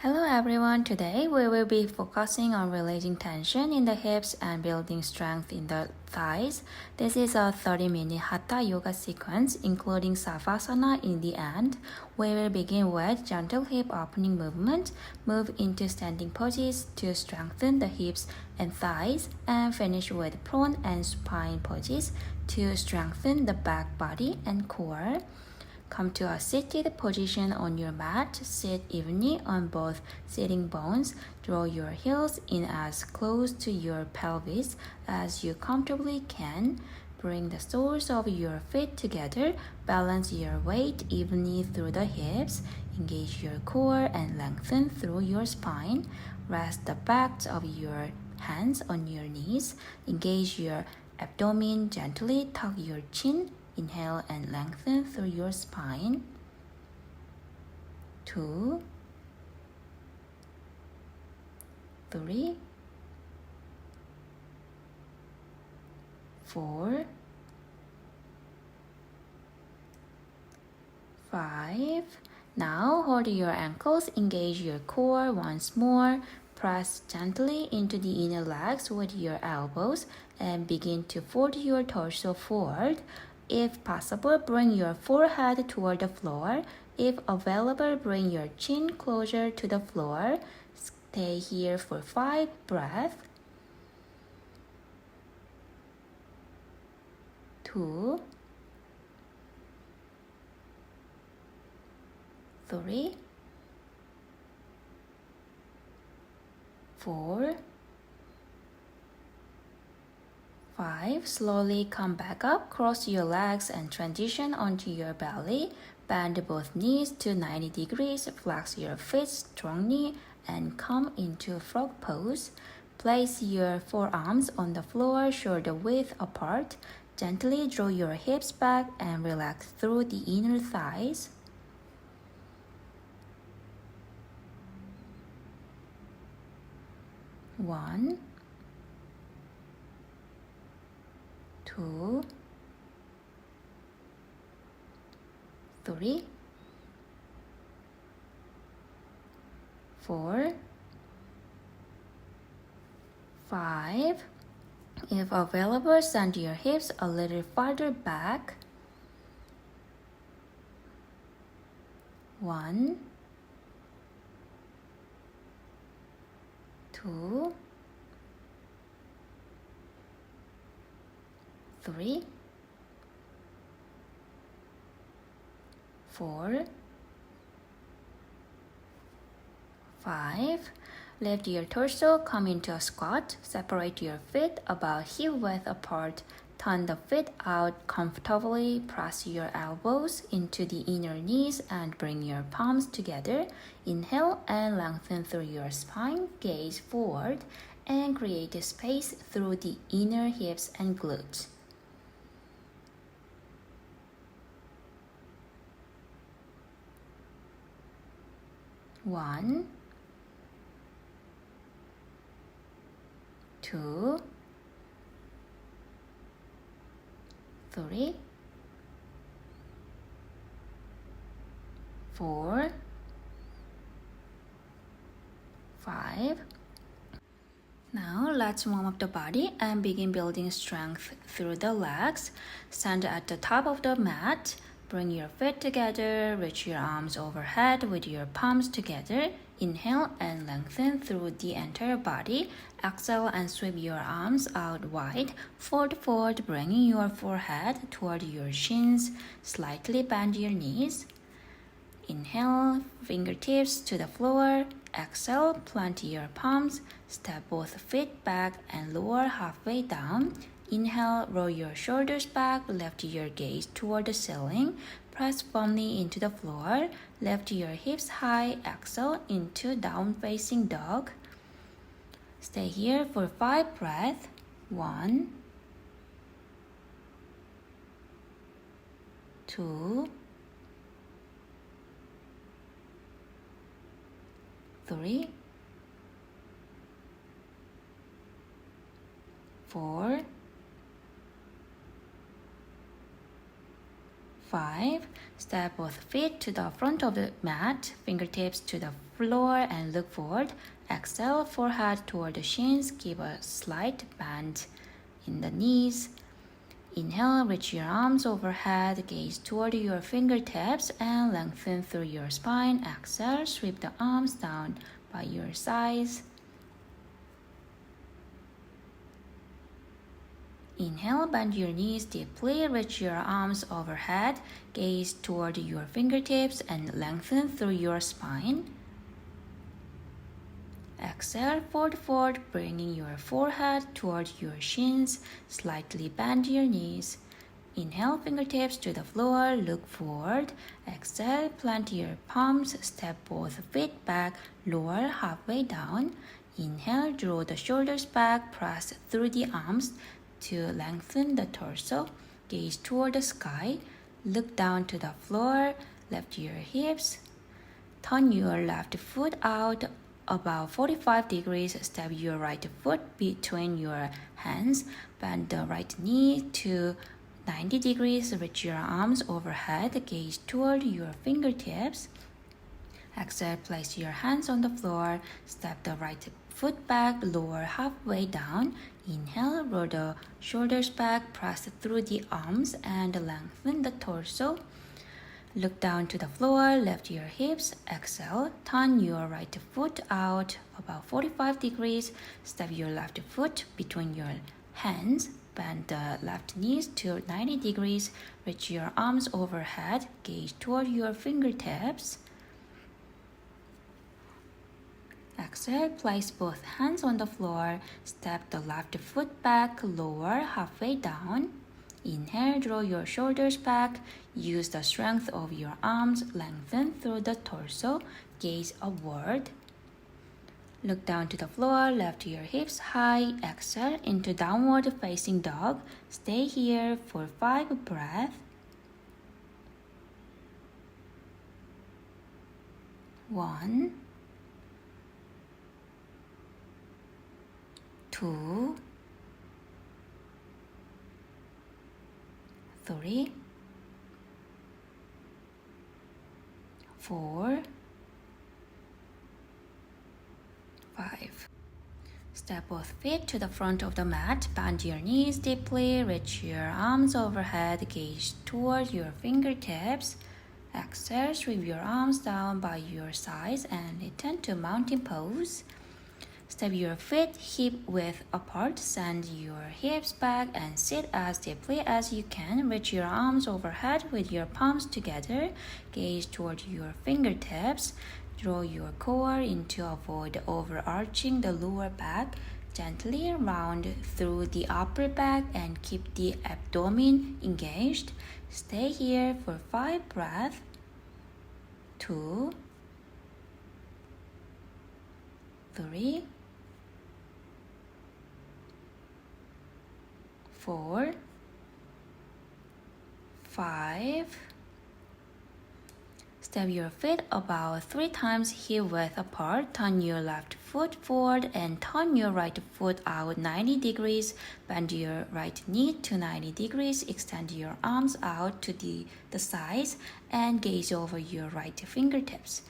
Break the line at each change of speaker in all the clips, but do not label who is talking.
Hello everyone, today we will be focusing on releasing tension in the hips and building strength in the thighs. This is a 30-minute Hatha yoga sequence including Savasana in the end. We will begin with gentle hip opening movement, move into standing poses to strengthen the hips and thighs, and finish with prone and supine poses to strengthen the back body and core. Come to a seated position on your mat. Sit evenly on both sitting bones. Draw your heels in as close to your pelvis as you comfortably can. Bring the soles of your feet together. Balance your weight evenly through the hips. Engage your core and lengthen through your spine. Rest the backs of your hands on your knees. Engage your abdomen gently. Tuck your chin. Inhale and lengthen through your spine. 2, 3, 4, 5. Now hold your ankles, engage your core once more. Press gently into the inner legs with your elbows and begin to fold your torso forward. If possible, bring your forehead toward the floor. If available, bring your chin closer to the floor. Stay here for 5 breaths. 2, 3, 4, 5. Slowly come back up, cross your legs and transition onto your belly. Bend both knees to 90 degrees, flex your feet strongly and come into frog pose. Place your forearms on the floor, shoulder width apart. Gently draw your hips back and relax through the inner thighs. One, 2, 3, 4, 5. If available, send your hips a little farther back. 1, 2, 3, 4, 5. Lift your torso, come into a squat. Separate your feet about hip width apart. Turn the feet out comfortably. Press your elbows into the inner knees and bring your palms together. Inhale and lengthen through your spine. Gaze forward and create a space through the inner hips and glutes. 1, 2, 3, 4, 5. Now let's warm up the body and begin building strength through the legs. Stand at the top of the mat. Bring your feet together, reach your arms overhead with your palms together. Inhale and lengthen through the entire body. Exhale and sweep your arms out wide. Fold forward, bringing your forehead toward your shins. Slightly bend your knees. Inhale, fingertips to the floor. Exhale, plant your palms. Step both feet back and lower halfway down. Inhale, roll your shoulders back, lift your gaze toward the ceiling, press firmly into the floor, lift your hips high, exhale into down-facing dog. Stay here for 5 breaths. 1, 2, 3, 4, 5. Step both feet to the front of the mat, fingertips to the floor and look forward. Exhale, forehead toward the shins, give a slight bend in the knees. Inhale, reach your arms overhead, gaze toward your fingertips and lengthen through your spine. Exhale, sweep the arms down by your sides. Inhale, bend your knees deeply, reach your arms overhead, gaze toward your fingertips and lengthen through your spine. Exhale, forward, bringing your forehead toward your shins, slightly bend your knees. Inhale, fingertips to the floor, look forward. Exhale, plant your palms, step both feet back, lower halfway down. Inhale, draw the shoulders back, press through the arms to lengthen the torso. Gaze toward the sky, look down to the floor, lift your hips. Turn your left foot out about 45 degrees, step your right foot between your hands, bend the right knee to 90 degrees, reach your arms overhead, gaze toward your fingertips. Exhale, place your hands on the floor, step the right foot back, lower halfway down. Inhale, roll the shoulders back, press through the arms and lengthen the torso. Look down to the floor, lift your hips. Exhale, turn your right foot out about 45 degrees, step your left foot between your hands, bend the left knees to 90 degrees, reach your arms overhead, gaze toward your fingertips. Exhale, place both hands on the floor, step the left foot back, lower halfway down. Inhale, draw your shoulders back, use the strength of your arms, lengthen through the torso, gaze upward. Look down to the floor, lift your hips high, exhale into downward facing dog. Stay here for 5 breaths. 1, 2, 3, 4, 5. Step both feet to the front of the mat, bend your knees deeply, reach your arms overhead, gaze toward your fingertips. Exhale, sweep your arms down by your sides and return to mountain pose. Step your feet hip width apart, send your hips back and sit as deeply as you can. Reach your arms overhead with your palms together. Gaze toward your fingertips. Draw your core in to avoid overarching the lower back. Gently round through the upper back and keep the abdomen engaged. Stay here for 5 breaths. 2, 3, 4, 5. Step your feet about 3 times hip width apart. Turn your left foot forward and turn your right foot out 90 degrees. Bend your right knee to 90 degrees. Extend your arms out to the sides and gaze over your right fingertips.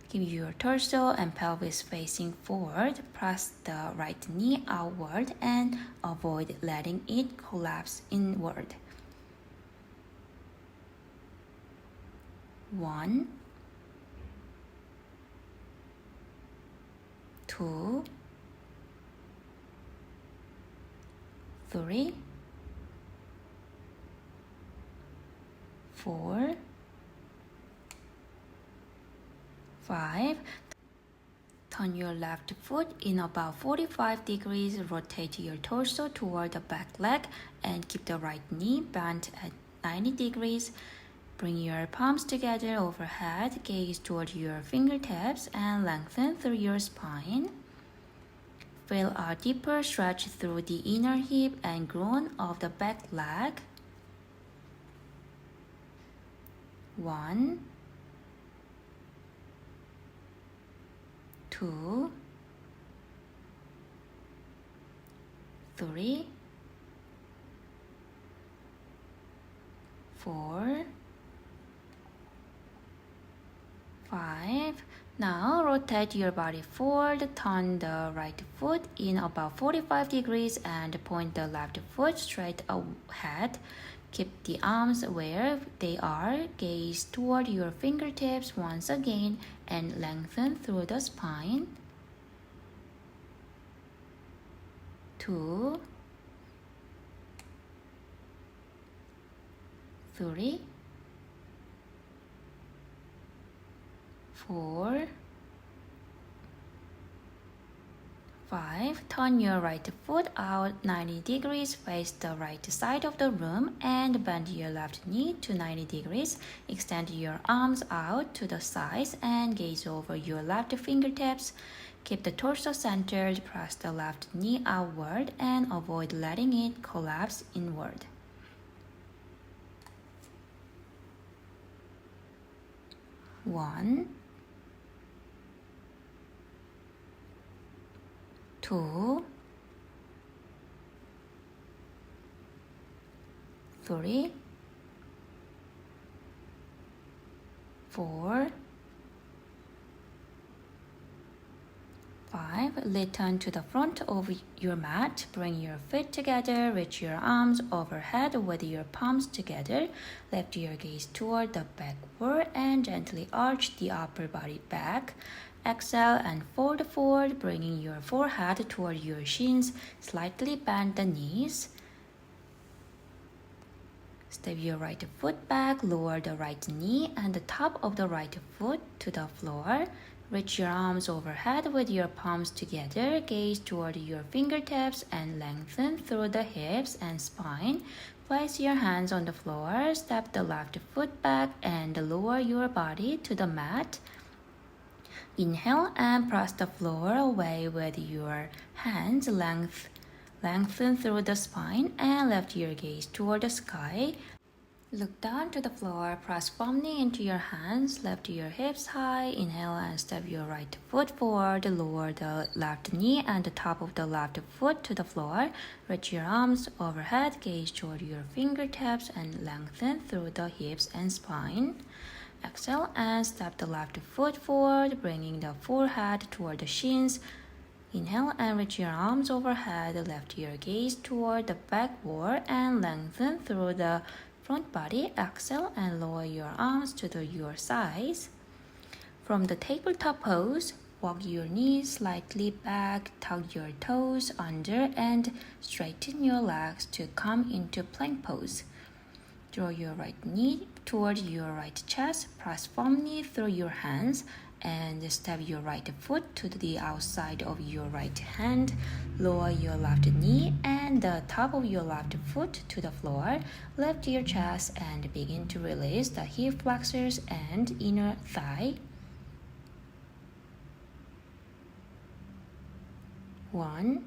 Keep your torso and pelvis facing forward. Press the right knee outward and avoid letting it collapse inward. 1, 2, 3, 4, 5. Turn your left foot in about 45 degrees. Rotate your torso toward the back leg and keep the right knee bent at 90 degrees. Bring your palms together overhead, gaze toward your fingertips and lengthen through your spine. Feel a deeper stretch through the inner hip and groin of the back leg. 1, 2, 3, 4, 5. Now rotate your body forward, turn the right foot in about 45 degrees and point the left foot straight ahead. Keep the arms where they are, gaze toward your fingertips once again and lengthen through the spine. 2, 3, 4, 5. Turn your right foot out 90 degrees, face the right side of the room and bend your left knee to 90 degrees. Extend your arms out to the sides and gaze over your left fingertips. Keep the torso centered, press the left knee outward and avoid letting it collapse inward. 1, 2, 3, 4, 5. Return to the front of your mat. Bring your feet together. Reach your arms overhead with your palms together. Lift your gaze toward the backward and gently arch the upper body back. Exhale and fold forward, bringing your forehead toward your shins. Slightly bend the knees. Step your right foot back, lower the right knee and the top of the right foot to the floor. Reach your arms overhead with your palms together. Gaze toward your fingertips and lengthen through the hips and spine. Place your hands on the floor. Step the left foot back and lower your body to the mat. Inhale and press the floor away with your hands. Lengthen through the spine and lift your gaze toward the sky. Look down to the floor, press firmly into your hands, lift your hips high, inhale and step your right foot forward, lower the left knee and the top of the left foot to the floor, reach your arms overhead, gaze toward your fingertips and lengthen through the hips and spine. Exhale and step the left foot forward, bringing the forehead toward the shins. Inhale and reach your arms overhead, lift your gaze toward the back wall and lengthen through the front body. Exhale and lower your arms to your sides. From the tabletop pose, walk your knees slightly back, tuck your toes under and straighten your legs to come into plank pose. Draw your right knee toward your right chest, press firmly through your hands and step your right foot to the outside of your right hand. Lower your left knee and the top of your left foot to the floor. Lift your chest and begin to release the hip flexors and inner thigh. 1,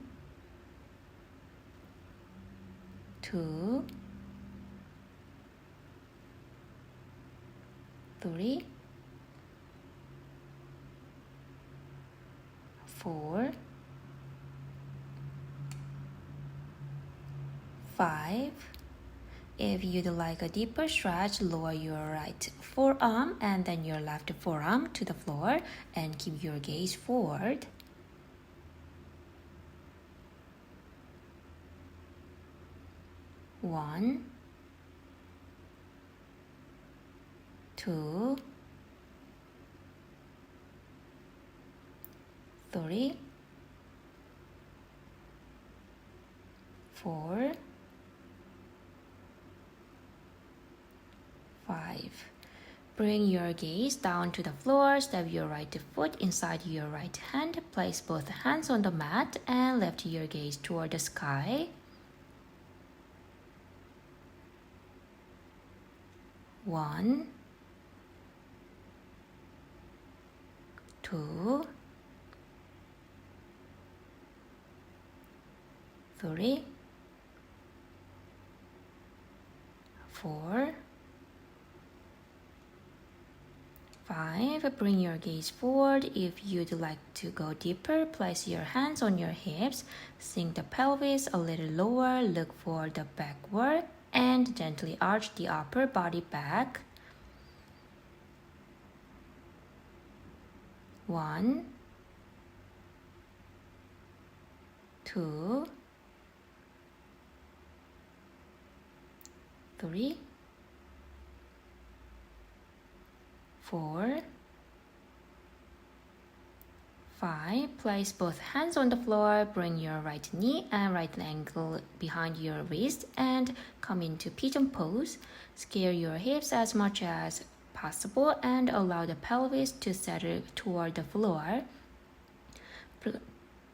2, 3, 4, 5. If you'd like a deeper stretch, lower your right forearm and then your left forearm to the floor and keep your gaze forward. 1, 2, 3, 4, 5. Bring your gaze down to the floor. Step your right foot inside your right hand. Place both hands on the mat and lift your gaze toward the sky. 1, 2, 3, 4, 5. Bring your gaze forward. If you'd like to go deeper, place your hands on your hips. Sink the pelvis a little lower. Look for the backward and gently arch the upper body back. 1, 2, 3, 4, 5. Place both hands on the floor. Bring your right knee and right ankle behind your wrist and come into pigeon pose. Scale your hips as much as possible and allow the pelvis to settle toward the floor.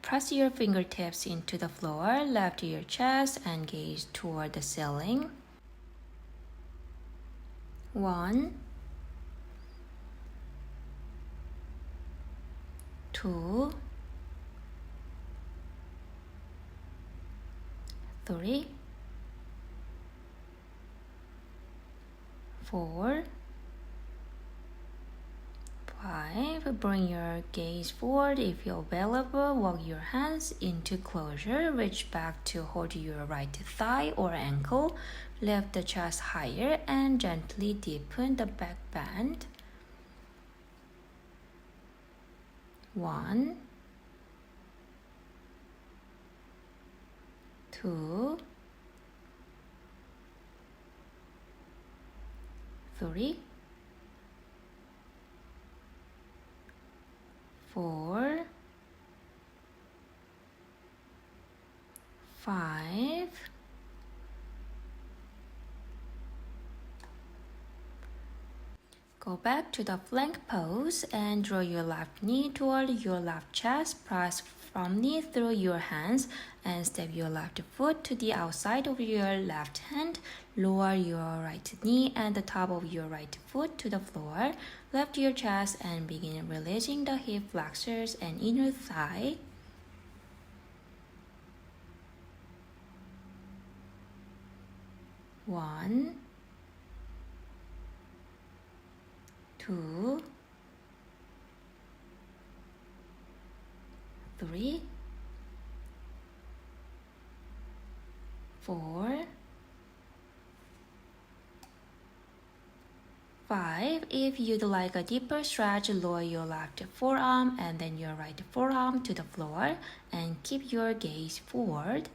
Press your fingertips into the floor, lift your chest and gaze toward the ceiling. 1, 2, 3, 4, 5. Bring your gaze forward. If you're available, walk your hands into closure. Reach back to hold your right thigh or ankle. Lift the chest higher and gently deepen the back bend. 1, 2, 3, 4, 5. Go back to the plank pose and draw your left knee toward your left chest. Press firmly through your hands and step your left foot to the outside of your left hand. Lower your right knee and the top of your right foot to the floor. Lift your chest and begin releasing the hip flexors and inner thigh. 1, 2, 3, 4, 5. If you'd like a deeper stretch, lower your left forearm and then your right forearm to the floor and keep your gaze forward.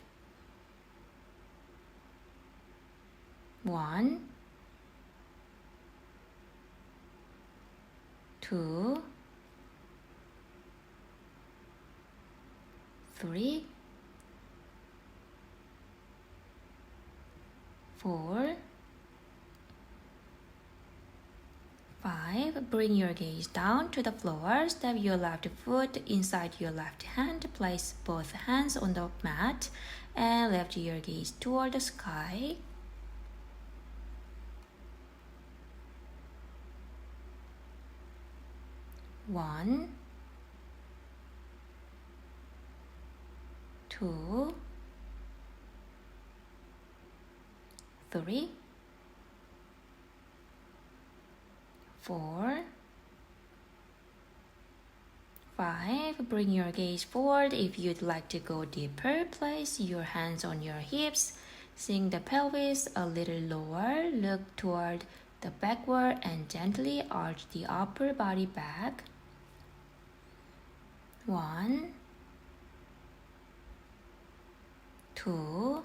1, 2, 3, 4, 5. Bring your gaze down to the floor. Step your left foot inside your left hand. Place both hands on the mat and lift your gaze toward the sky. 1, 2, 3, 4, 5. Bring your gaze forward. If you'd like to go deeper, place your hands on your hips. Sink the pelvis a little lower. Look toward the backward and gently arch the upper body back. 1, 2,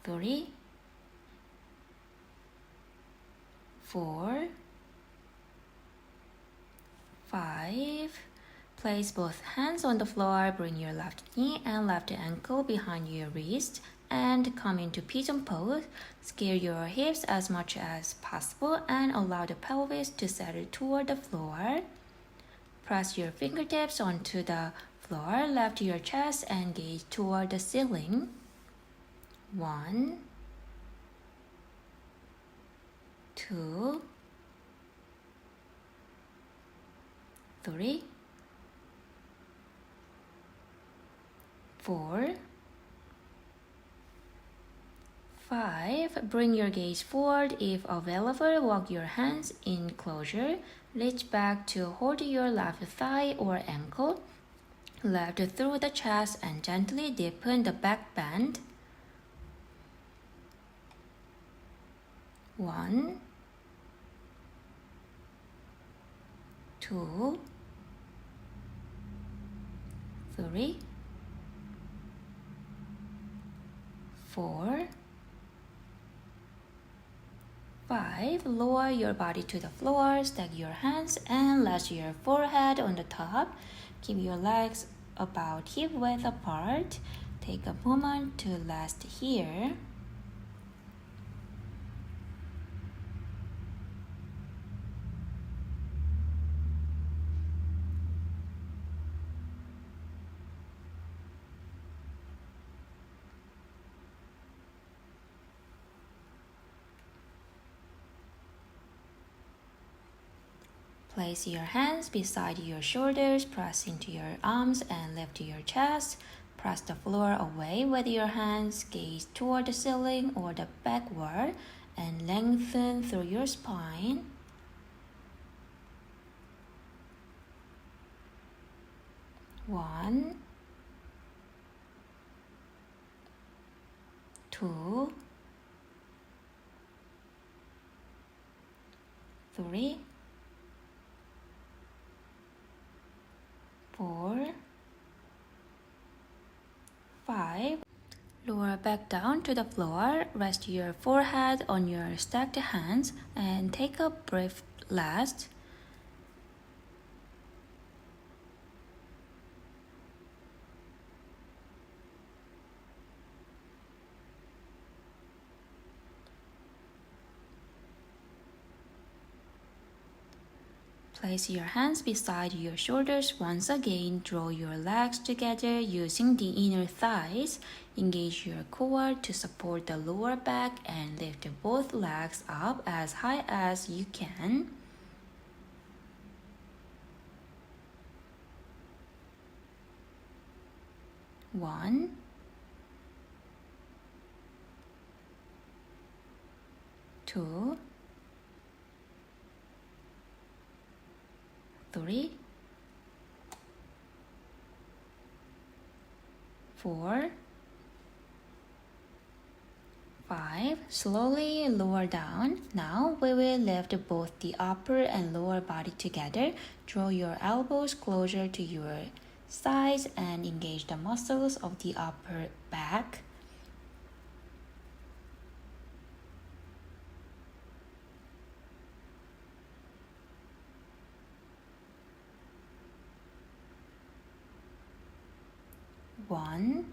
3, 4, 5. Place both hands on the floor. Bring your left knee and left ankle behind your wrist and come into pigeon pose. Scale your hips as much as possible and allow the pelvis to settle toward the floor. Press your fingertips onto the floor. Lift your chest and gaze toward the ceiling. 1, 2, 3, 4, 5. Bring your gaze forward. If available, walk your hands in closure. Reach back to hold your left thigh or ankle. Lift through the chest and gently deepen the back bend. 1, 2, 3, 4, 5. Lower your body to the floor, stack your hands and rest your forehead on the top. Keep your legs about hip width apart. Take a moment to rest here. Place your hands beside your shoulders, press into your arms and lift your chest. Press the floor away with your hands, gaze toward the ceiling or the backward, and lengthen through your spine. One, 2, 3, 4, 5. Lower back down to the floor. Rest your forehead on your stacked hands and take a brief rest. Place your hands beside your shoulders once again. Draw your legs together using the inner thighs. Engage your core to support the lower back and lift both legs up as high as you can. One, 2, 3, 4, 5. Slowly lower down. Now we will lift both the upper and lower body together. Draw your elbows closer to your sides and engage the muscles of the upper back. One,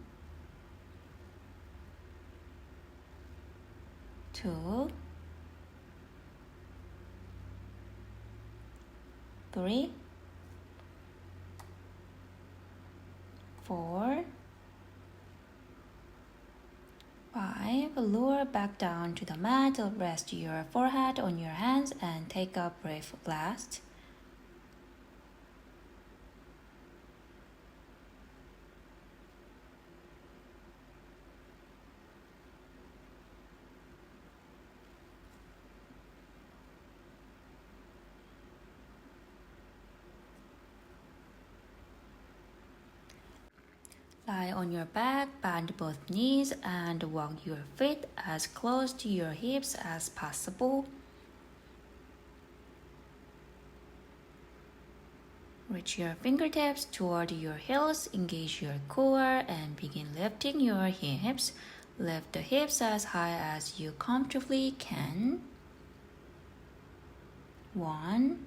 2, 3, 4, 5. Lower back down to the mat. Rest your forehead on your hands and take a brief rest. Lie on your back, bend both knees, and walk your feet as close to your hips as possible. Reach your fingertips toward your heels, engage your core, and begin lifting your hips. Lift the hips as high as you comfortably can. 1,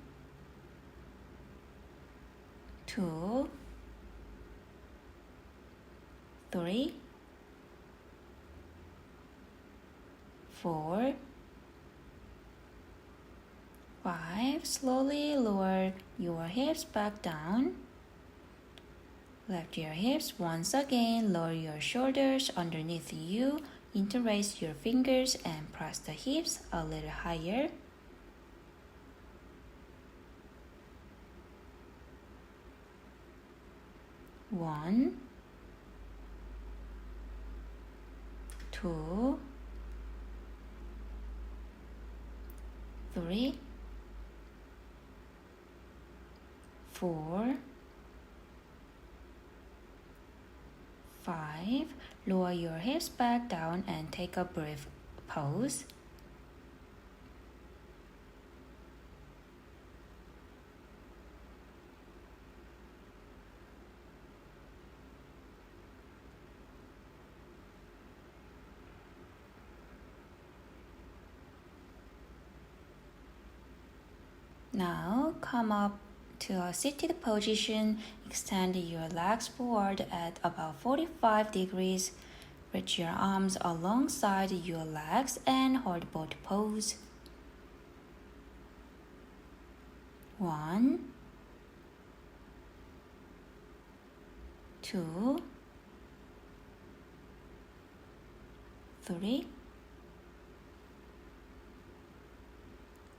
2, 3, 4, 5. Slowly lower your hips back down. Lift your hips once again. Lower your shoulders underneath you. Interlace your fingers and press the hips a little higher. One, 2, 3, 4, 5. Lower your hips back down and take a brief pause. Now come up to a seated position. Extend your legs forward at about 45 degrees. Reach your arms alongside your legs and hold both pose. 1, 2, 3,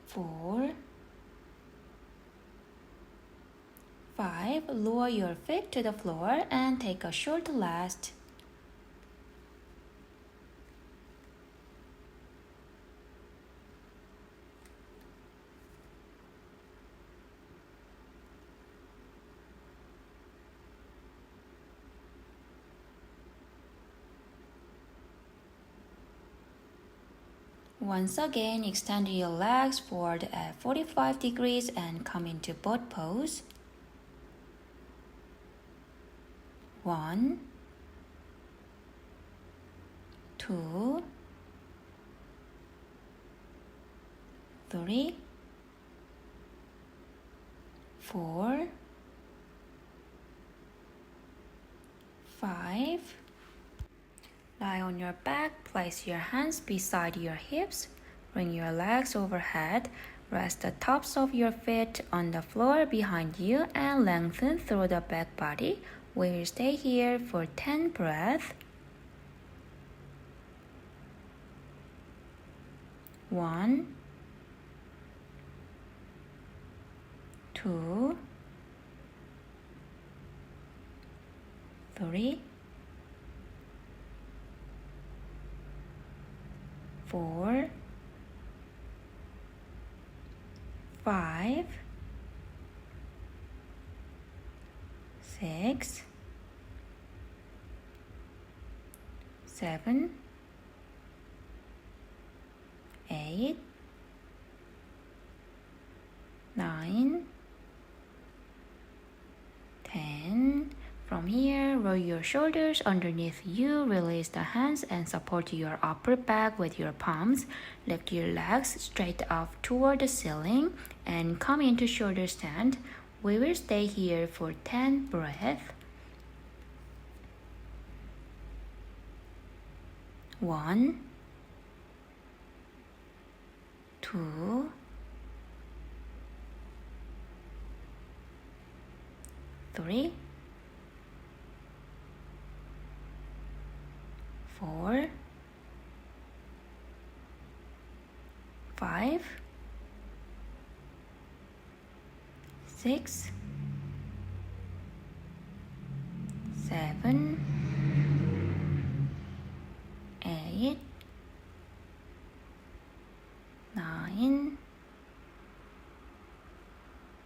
4, 5. Lower your feet to the floor and take a short rest. Once again, extend your legs forward at 45 degrees and come into boat pose. 1, 2, 3, 4, 5. Lie on your back, place your hands beside your hips, bring your legs overhead, rest the tops of your feet on the floor behind you and lengthen through the back body. We will stay here for 10 breaths. 1, 2, 3, 4, 5, 6, 7, 8, 9, 10. From here, roll your shoulders underneath you, release the hands and support your upper back with your palms. Lift your legs straight up toward the ceiling and come into shoulder stand. We will stay here for 10 breaths. 1, 2, 3, 4, 5, 6, 7, 8, 9,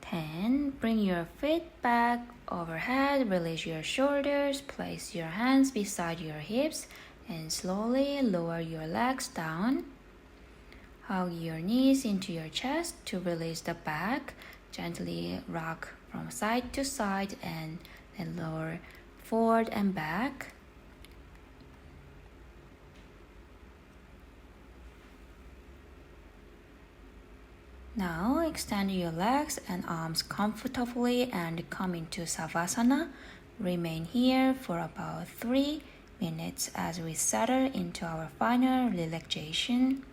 10. Bring your feet back overhead, release your shoulders, place your hands beside your hips, and slowly lower your legs down. Hug your knees into your chest to release the back. Gently rock from side to side and then lower forward and back. Now extend your legs and arms comfortably and come into Savasana. Remain here for about 3 minutes as we settle into our final relaxation.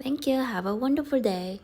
Thank you. Have a wonderful day.